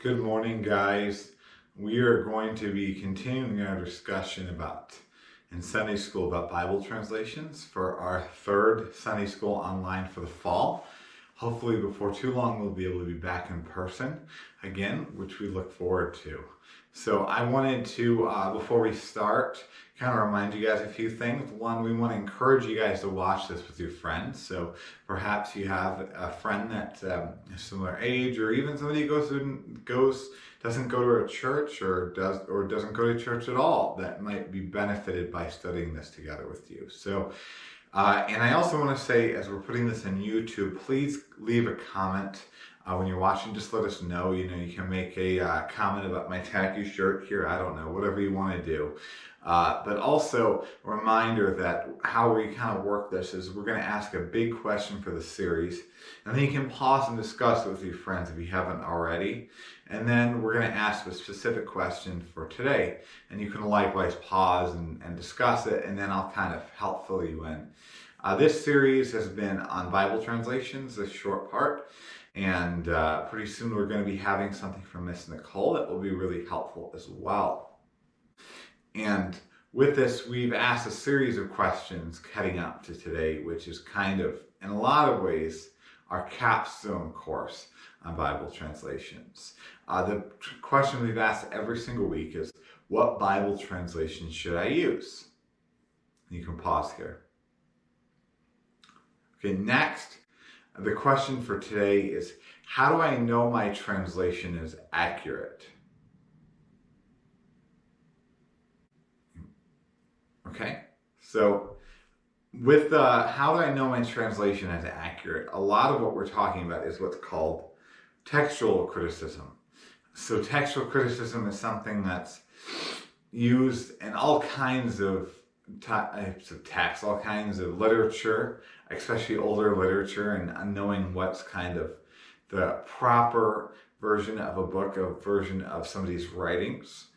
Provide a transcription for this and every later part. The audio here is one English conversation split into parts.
Good morning, guys. We are going to be continuing our discussion in Sunday school about Bible translations for our third Sunday school online for the fall. Hopefully before too long we'll be able to be back in person again, which we look forward to. So I wanted to, before we start, kind of remind you guys a few things. One, we want to encourage you guys to watch this with your friends. So perhaps you have a friend that's a similar age, or even somebody who doesn't go to a church or doesn't go to church at all that might be benefited by studying this together with you. So and I also want to say, as we're putting this on YouTube, please leave a comment when you're watching. Just let us know. You can make a comment about my tacky shirt here. I don't know, whatever you want to do. But also a reminder that how we kind of work this is we're going to ask a big question for the series, and then you can pause and discuss it with your friends if you haven't already. And then we're going to ask a specific question for today, and you can likewise pause and discuss it, and then I'll kind of help fill you in. This series has been on Bible translations, this short part, and pretty soon we're going to be having something from Miss Nicole that will be really helpful as well. And with this, we've asked a series of questions heading up to today, which is kind of, in a lot of ways, our capstone course on Bible translations. The question we've asked every single week is, what Bible translation should I use? You can pause here. Okay, next, the question for today is, how do I know my translation is accurate? Okay, so with how do I know my translation is accurate? A lot of what we're talking about is what's called textual criticism. So textual criticism is something that's used in all kinds of types of text, all kinds of literature, especially older literature, and knowing what's kind of the proper version of a book, a version of somebody's writings.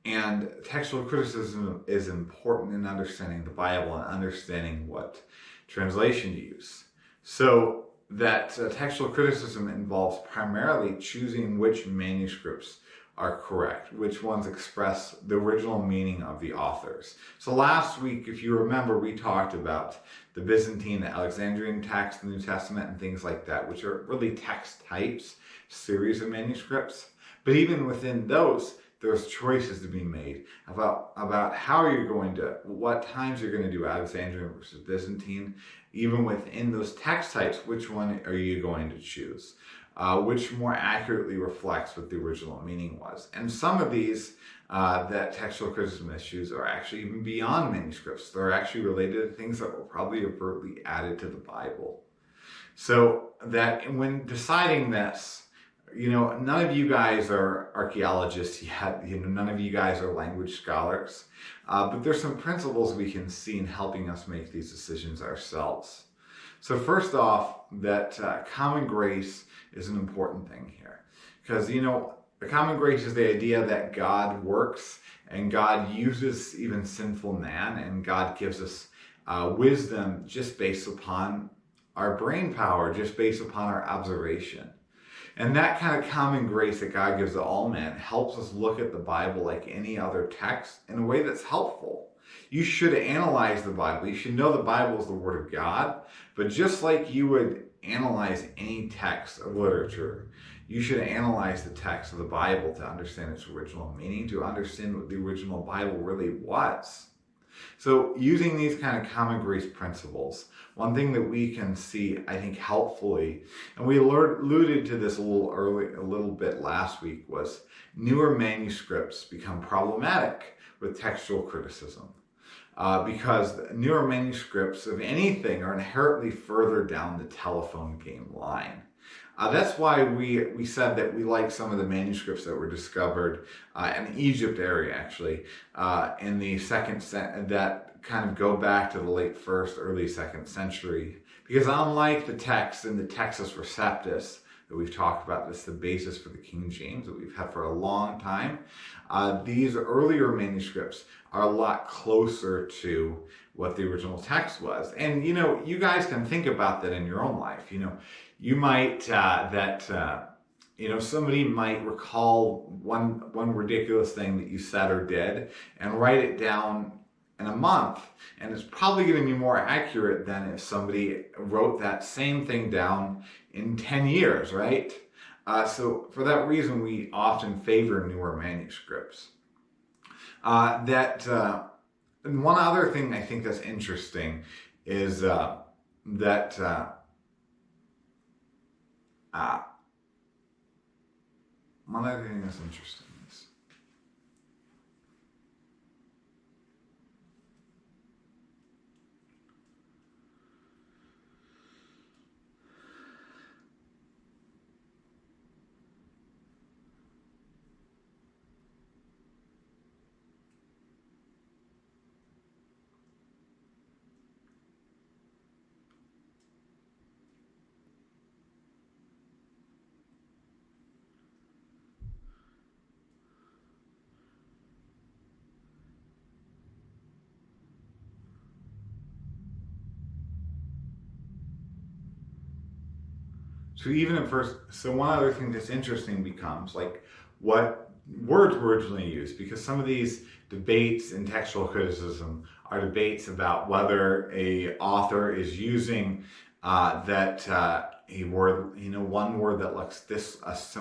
And textual criticism is important in understanding the Bible and understanding what translation to use. So that textual criticism involves primarily choosing which manuscripts are correct, which ones express the original meaning of the authors. So last week, if you remember, we talked about the Byzantine, the Alexandrian text, the New Testament, and things like that, which are really text types, series of manuscripts. But even within those, there's choices to be made about how you're going to, what times you're going to do Alexandrian versus Byzantine. Even within those text types, which one are you going to choose? Which more accurately reflects what the original meaning was. And some of these that textual criticism issues are actually even beyond manuscripts. They're actually related to things that were probably overtly added to the Bible. So that when deciding this, none of you guys are archaeologists yet. None of you guys are language scholars. But there's some principles we can see in helping us make these decisions ourselves. So first off, that common grace is an important thing here. Because, the common grace is the idea that God works and God uses even sinful man, and God gives us wisdom just based upon our brain power, just based upon our observation. And that kind of common grace that God gives to all men helps us look at the Bible like any other text in a way that's helpful. You should analyze the Bible. You should know the Bible is the Word of God. But just like you would analyze any text of literature, you should analyze the text of the Bible to understand its original meaning, to understand what the original Bible really was. So using these kind of common grace principles, one thing that we can see, I think, helpfully, and we alluded to this a little bit last week, was newer manuscripts become problematic with textual criticism. Because newer manuscripts of anything are inherently further down the telephone game line. That's why we said that we like some of the manuscripts that were discovered in the Egypt area, actually, in the that kind of go back to the late 1st, early 2nd century. Because unlike the text in the Textus Receptus that we've talked about, that's the basis for the King James that we've had for a long time, these earlier manuscripts are a lot closer to what the original text was. And, you guys can think about that in your own life. You might, somebody might recall one ridiculous thing that you said or did and write it down in a month, and it's probably going to be more accurate than if somebody wrote that same thing down in 10 years, right? So for that reason, we often favor newer manuscripts. And one other thing I think that's interesting is one other thing that's interesting is so one other thing that's interesting becomes like what words were originally used, because some of these debates in textual criticism are debates about whether a author is using a word, one word that looks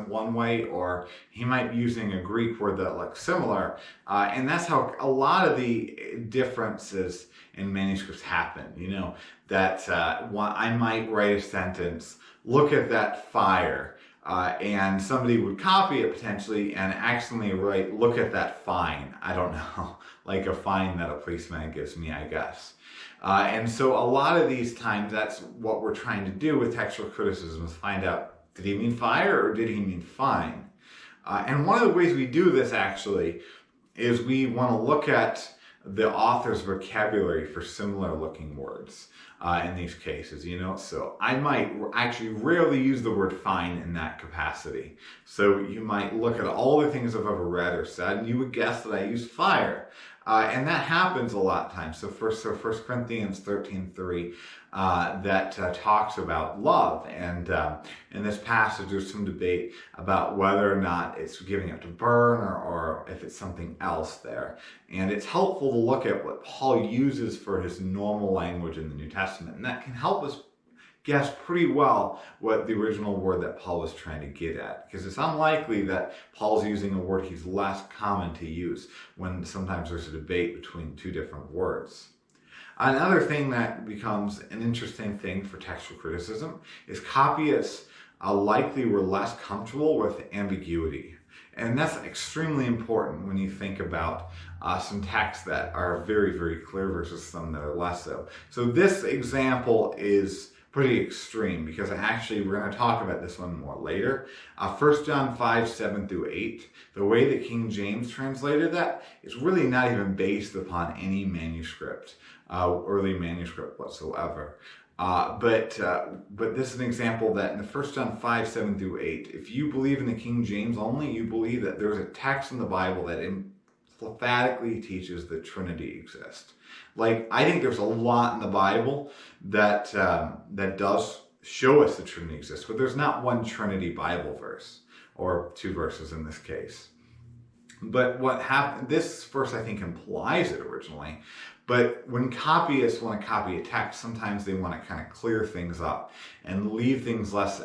one way, or he might be using a Greek word that looks similar, and that's how a lot of the differences in manuscripts happen. That I might write a sentence, look at that fire, and somebody would copy it potentially and accidentally write, look at that fine. I don't know, like a fine that a policeman gives me, I guess. And so a lot of these times, that's what we're trying to do with textual criticism, is find out, did he mean fire or did he mean fine? And one of the ways we do this actually is we want to look at the author's vocabulary for similar looking words in these cases, so I might actually rarely use the word fine in that capacity. So you might look at all the things I've ever read or said, and you would guess that I use fire. And that happens a lot of times. So 1 Corinthians 13:3 that talks about love. And in this passage, there's some debate about whether or not it's giving up to burn or if it's something else there. And it's helpful to look at what Paul uses for his normal language in the New Testament. And that can help us guess pretty well what the original word that Paul was trying to get at, because it's unlikely that Paul's using a word he's less common to use when sometimes there's a debate between two different words. Another thing that becomes an interesting thing for textual criticism is copyists likely were less comfortable with ambiguity. And that's extremely important when you think about some texts that are very, very clear versus some that are less so. So this example is pretty extreme, because we're going to talk about this one more later. 1 John 5:7-8, the way that King James translated that is really not even based upon any manuscript, early manuscript whatsoever. But this is an example that in the 1 John 5:7-8, if you believe in the King James only, you believe that there's a text in the Bible that emphatically teaches the Trinity exists. Like, I think there's a lot in the Bible that does show us the Trinity exists, but there's not one Trinity Bible verse, or two verses in this case. But what happened, this verse I think implies it originally, but when copyists want to copy a text, sometimes they want to kind of clear things up and leave things less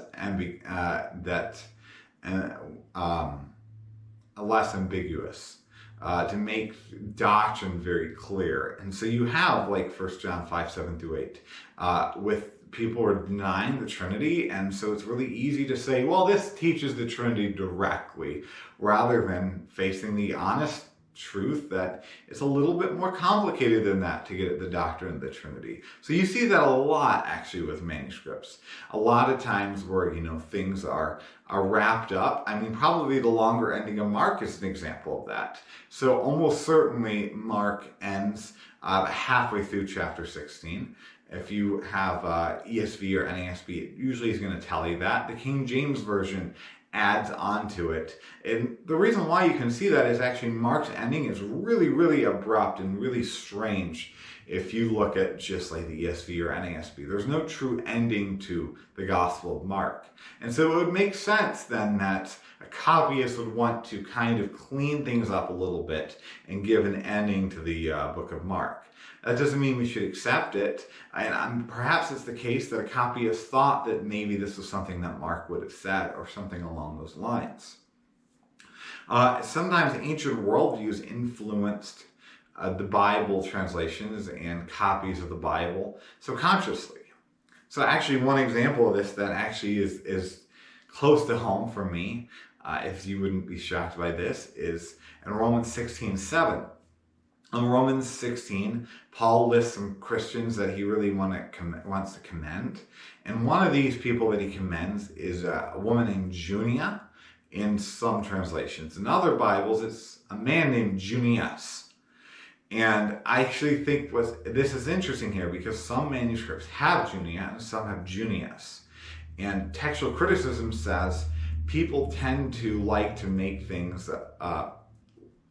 ambiguous. To make doctrine very clear. And so you have like 1 John 5:7-8 with people who are denying the Trinity, and so it's really easy to say, well, this teaches the Trinity directly, rather than facing the honest truth that it's a little bit more complicated than that to get at the doctrine of the Trinity. So you see that a lot actually with manuscripts. A lot of times where things are wrapped up. I mean, probably the longer ending of Mark is an example of that. So almost certainly Mark ends halfway through chapter 16. If you have ESV or NASB, it usually is going to tell you that. The King James Version adds onto it. And the reason why you can see that is actually Mark's ending is really, really abrupt and really strange if you look at just like the ESV or NASB. There's no true ending to the Gospel of Mark. And so it would make sense then that a copyist would want to kind of clean things up a little bit and give an ending to the book of Mark. That doesn't mean we should accept it, and perhaps it's the case that a copyist thought that maybe this was something that Mark would have said or something along those lines. Sometimes ancient worldviews influenced the Bible translations and copies of the Bible subconsciously. So actually one example of this that actually is close to home for me, if you wouldn't be shocked by this, is in Romans 16:7. In Romans 16, Paul lists some Christians that he really wants to commend. And one of these people that he commends is a woman named Junia in some translations. In other Bibles, it's a man named Junius. And I actually think this is interesting here because some manuscripts have Junia and some have Junius. And textual criticism says people tend to like to make things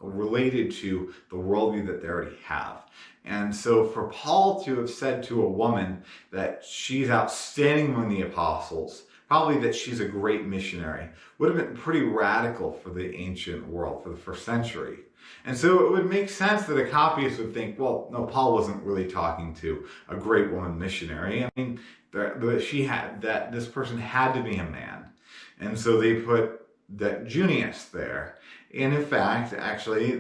related to the worldview that they already have. And so for Paul to have said to a woman that she's outstanding among the apostles, probably that she's a great missionary, would have been pretty radical for the ancient world, for the first century. And so it would make sense that a copyist would think, well, no, Paul wasn't really talking to a great woman missionary. I mean, this person had to be a man. And so they put that Junius there. And in fact, actually,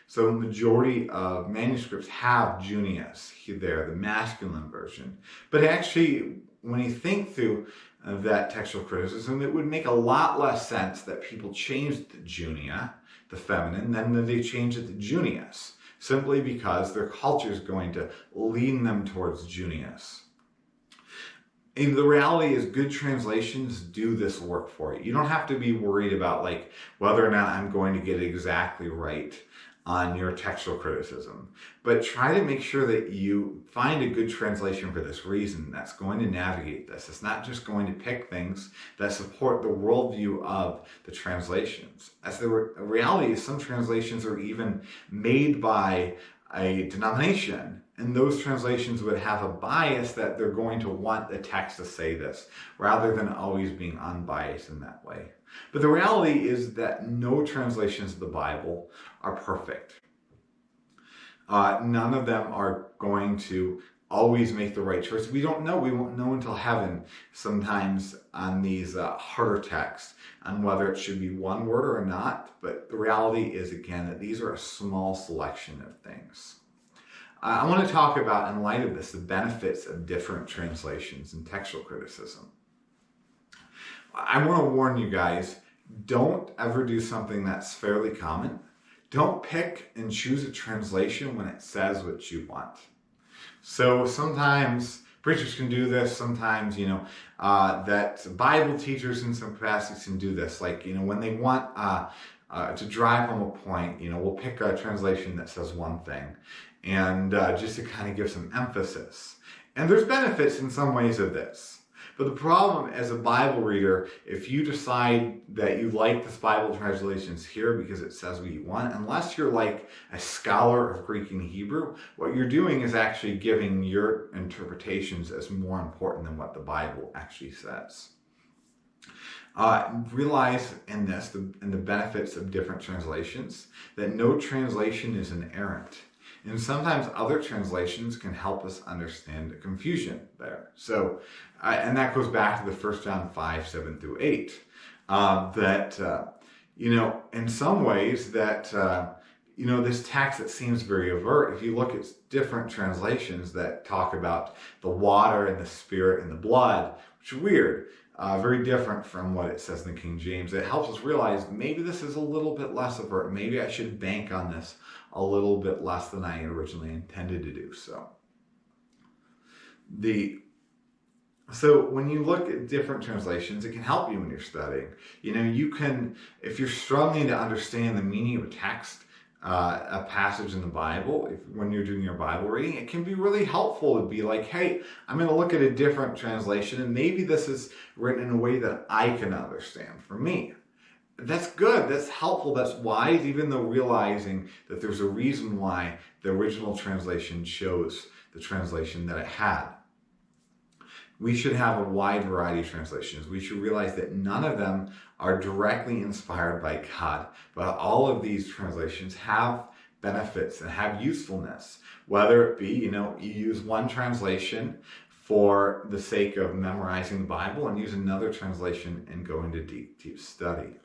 so the majority of manuscripts have Junius there, the masculine version. But actually, when you think through that textual criticism, it would make a lot less sense that people changed the Junia, the feminine, than that they changed it to Junius, simply because their culture is going to lean them towards Junius. And the reality is good translations do this work for you. You don't have to be worried about like whether or not I'm going to get it exactly right on your textual criticism. But try to make sure that you find a good translation for this reason that's going to navigate this. It's not just going to pick things that support the worldview of the translations. As the reality is some translations are even made by a denomination, and those translations would have a bias that they're going to want the text to say this, rather than always being unbiased in that way. But the reality is that no translations of the Bible are perfect. None of them are going to always make the right choice. We don't know. We won't know until heaven sometimes on these harder texts on whether it should be one word or not. But the reality is, again, that these are a small selection of things. I want to talk about, in light of this, the benefits of different translations and textual criticism. I want to warn you guys, don't ever do something that's fairly common. Don't pick and choose a translation when it says what you want. So sometimes preachers can do this. Sometimes, that Bible teachers in some capacities can do this. Like, when they want to drive home a point, we'll pick a translation that says one thing, and just to kind of give some emphasis. And there's benefits in some ways of this. But the problem as a Bible reader, if you decide that you like this Bible translations here because it says what you want, unless you're like a scholar of Greek and Hebrew, what you're doing is actually giving your interpretations as more important than what the Bible actually says. Realize in this, in the benefits of different translations, that no translation is inerrant. And sometimes other translations can help us understand the confusion there. So, and that goes back to the 1 John 5, 7-8. In some ways that, this text that seems very overt, if you look at different translations that talk about the water and the spirit and the blood, which is weird, very different from what it says in the King James, it helps us realize maybe this is a little bit less overt. Maybe I should bank on this a little bit less than I originally intended to do so. So when you look at different translations, it can help you when you're studying. You can, if you're struggling to understand the meaning of a text, a passage in the Bible, when you're doing your Bible reading, it can be really helpful to be like, hey, I'm going to look at a different translation, and maybe this is written in a way that I can understand for me. that's good, that's helpful, that's wise, even though realizing that there's a reason why the original translation chose the translation that it had. We should have a wide variety of translations. We should realize that none of them are directly inspired by God, but all of these translations have benefits and have usefulness. Whether it be, you use one translation for the sake of memorizing the Bible and use another translation and go into deep study.